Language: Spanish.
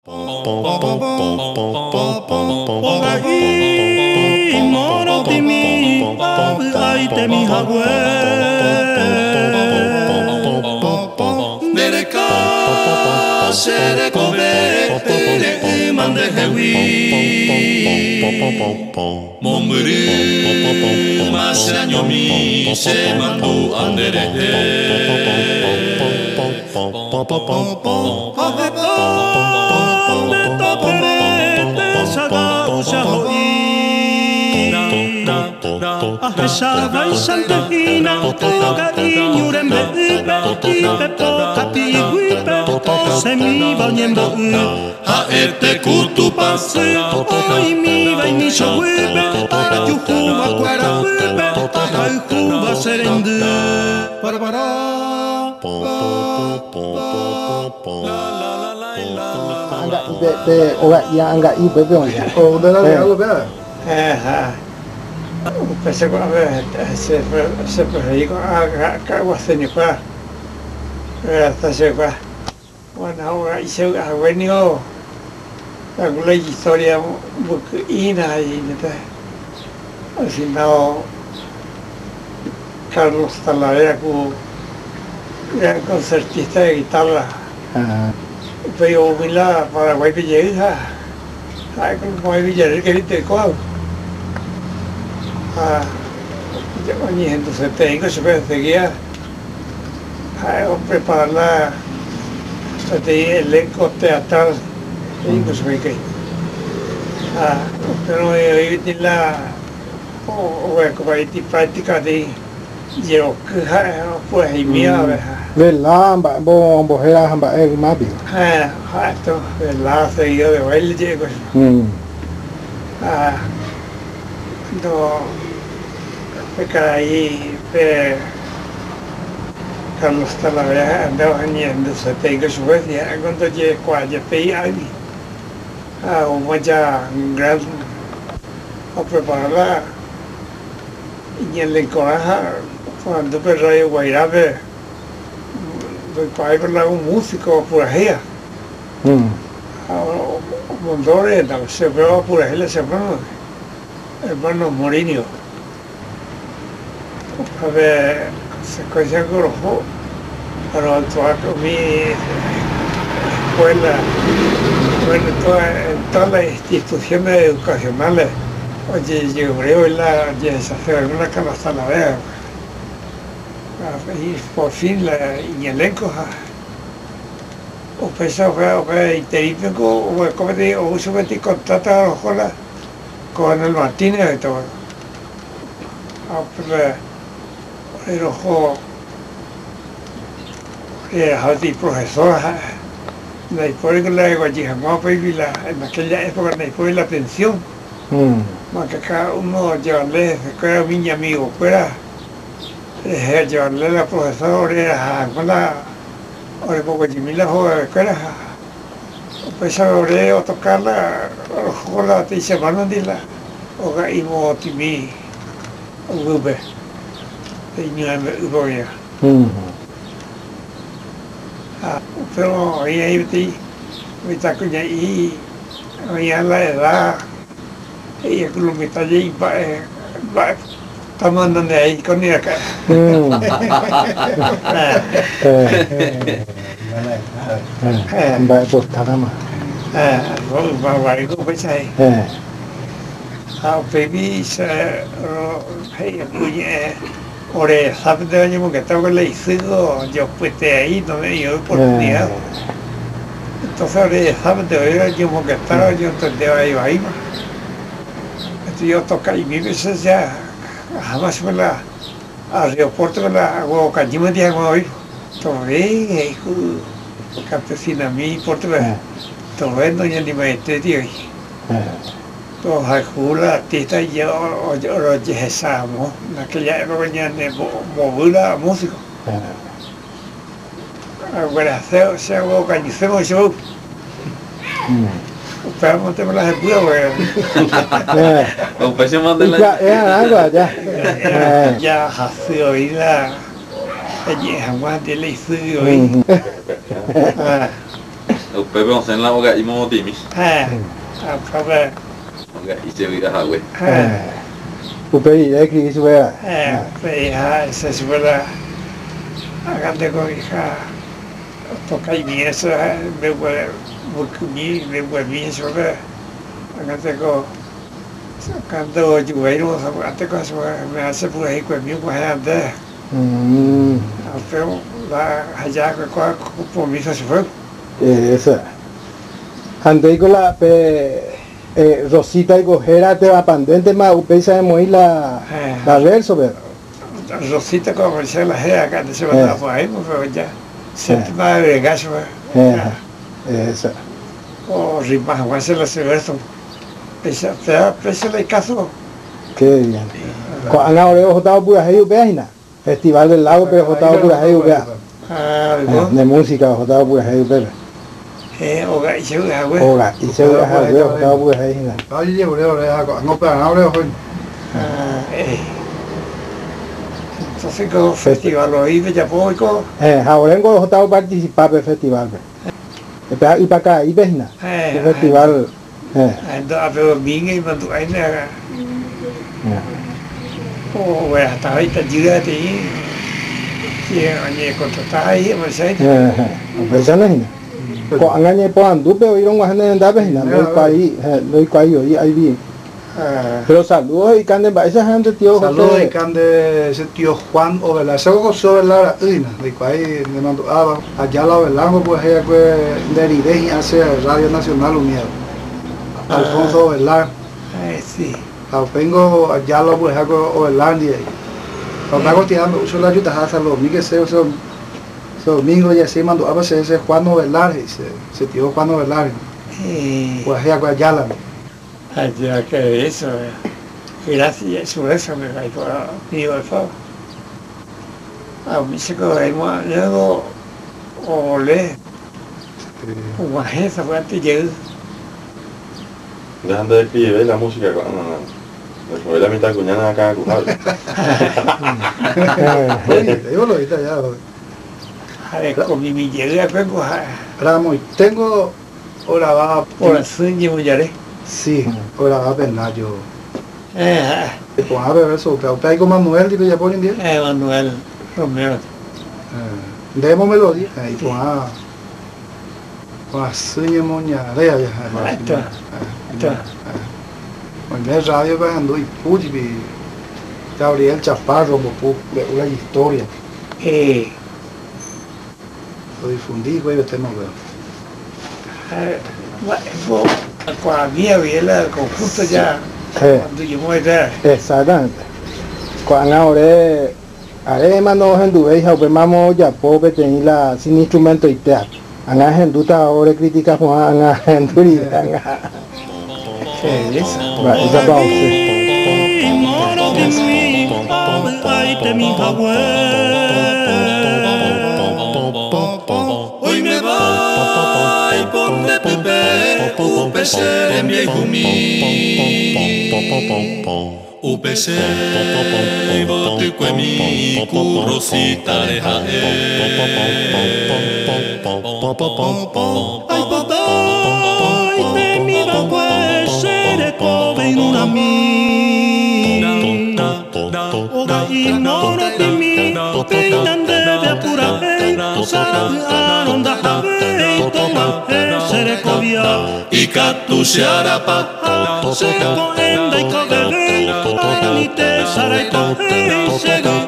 Ogai morotimi aitemi hague Nereka sere kobe ere mande hewi Momuru masanyomi se mandu andere Ahresava e Santahina, Toga ignurembe ipe, ipe poca piguipe, semi valniembo haete kutupasu, oi mi vai mi shoguipe, juhuva guara huipe, juhuva serendu. Para Angkat ibe orang yang angkat ibe pun. Oh, udah lah, kalau dah. Pensé que se perdió a Guaseñupa, hasta se fue. Bueno, ahora hice ha venido la historia muy ina y así no Carlos Talavera gran concertista de guitarra. Pero Mila para Guay Villera, hay como Guay Villera que te cojo. Entonces tengo que seguir a preparar el elenco teatral tengo que pero hoy tiene la práctica de yo que pues y mía Vela, bo hera hamba mabi. Esto la seguido de baile llego no ahí Carlos Talavera andaba yendo se tengo su vez ya cuando llegué cuando ahí un gran a prepararla y en el coraje cuando perro yo guairabe para ir un músico por ahí un montón de se veo por ahí se veo hermano Mourinho a ver se conoce con rojo pero actuar con mi escuela bueno todas las instituciones educacionales oye yo creo en la hacer una canasta la vea y por fin la y elenco o pesa fue interino o como te o uso que te contrata con el Martínez y todo. El ojo el profesor después de la en aquella época después de la pensión más que cada uno llevarle era mi amigo fuera llevarle a la profesora con la ahora poco Jimila joven fuera pues ahora o tocarla o la te dice mano de la o gaimo timi ube niño uboya pero ahí me está con ahí a la edad ella con lo que está allí va estamos andando ahí con ella acá Mbak Bostana mah. Baik aku percaya. Baby hey punya ore sabda aja mau kita boleh isigo yo puete ahí no me dio oportunidad. Entonces ore sabda yo mau kita yo te ahí ahí mah. Itu yo toca y vive ya jamás me la aeropuerto me la hago cajima dia mau hoy. Tore campesina mi portugués todo esto ya ni me te digo todo hakula tita yo lo dejamos aquella época ya de movida músico ahora se hago cañicemos yo pero no te me las escudo Pues se manda la agua ya. Ya hace oír la jamás de la hizo oír O Pepe on sen la oga imo timi. Pepe. Oga ise ga hawe. Upei ekri suera. Pe se suera. Agante ko hija. Toca y mi eso me vuelve bien sobre. Agante ko cuando yo veo agante ko me hace por ahí con mi mujer ande. Pero la allá con mi se fue. Esa. Andei con la Rosita y Gojera te va pandente más upei sabe muy la verso ver. Rosita comercial la gea acá se va a por ahí, pero ya se va a agregar eso. Esa. O rimas, va a ser la verso. Pese le caso. Qué bien. Cuando ahora he votado pura hey upeina. Festival del Lago pero votado pura hey upea. De música votado pura hey upea. Oga y se usa güey. Oga y se usa güey votado pura hey na. Ay llevo no para ahora hoy. Entonces con festival hoy de Japón. Ahora vengo votado participar del festival. Y para acá y veina. El festival. Pero bien y cuando hay nada. O hasta ahorita llega de ahí. Y añe contratar ahí, me sé. Pues no es. Con añe puedan dupe oíron guajane en dabe na no hay hoy ahí bien. Pero saludos y cande ba esa gente tío. Saludos y cande ese tío Juan Ovela. Se gozo Ovela ina, de cual me mandó allá la Ovela pues ella que de Ribeji hace Radio Nacional Unido. Alfonso Ovela. Sí. Vengo allá la pues hago Ovelandia. Cuando hago tirando uso la ayuda hasta los migues son domingo y así mandó a veces ese Juan Ovela se tío Juan Ovela. Pues ella pues allá la. Allá que eso. Gracias, sobre eso me caí por mi alfa. A mí se quedó ahí más luego ole. Una gente fue antes de Dejando de escribir la música cuando la mitad cuñana acá yo lo ahorita ya. A ver, con mi llegada vengo a Ramos, tengo grabada por el sueño muy haré. sí, grabada penal yo. Pues a ver eso, pero hay con Manuel digo ya por en día. Manuel Romero. Demo melodía y pues pues sueño moña rea ya. Pues radio pues ando y puji Gabriel Chaparro de una historia. Lo difundí, güey, tenemos Cuando había el conjunto ya, cuando yo me era. Exactamente. Cuando ahora haré mano en Dubái, mamo ya pobre tenía la sin instrumento y teatro. Anga en duda ahora crítica con anga en duri anga. ¿Qué es eso? Esa vamos. Hoy me voy por de Pepe, UPC en Viejumí. UPC, bote cuemi, curosita de jae. Ay papá, te mira pues, seré come en una mina. Oga y moro de mí, peinan de apura. Ronda Javé, toma, seré cobia. Y catuseara pa, seré coenda y cogere. Anite, sarai, tohe, será.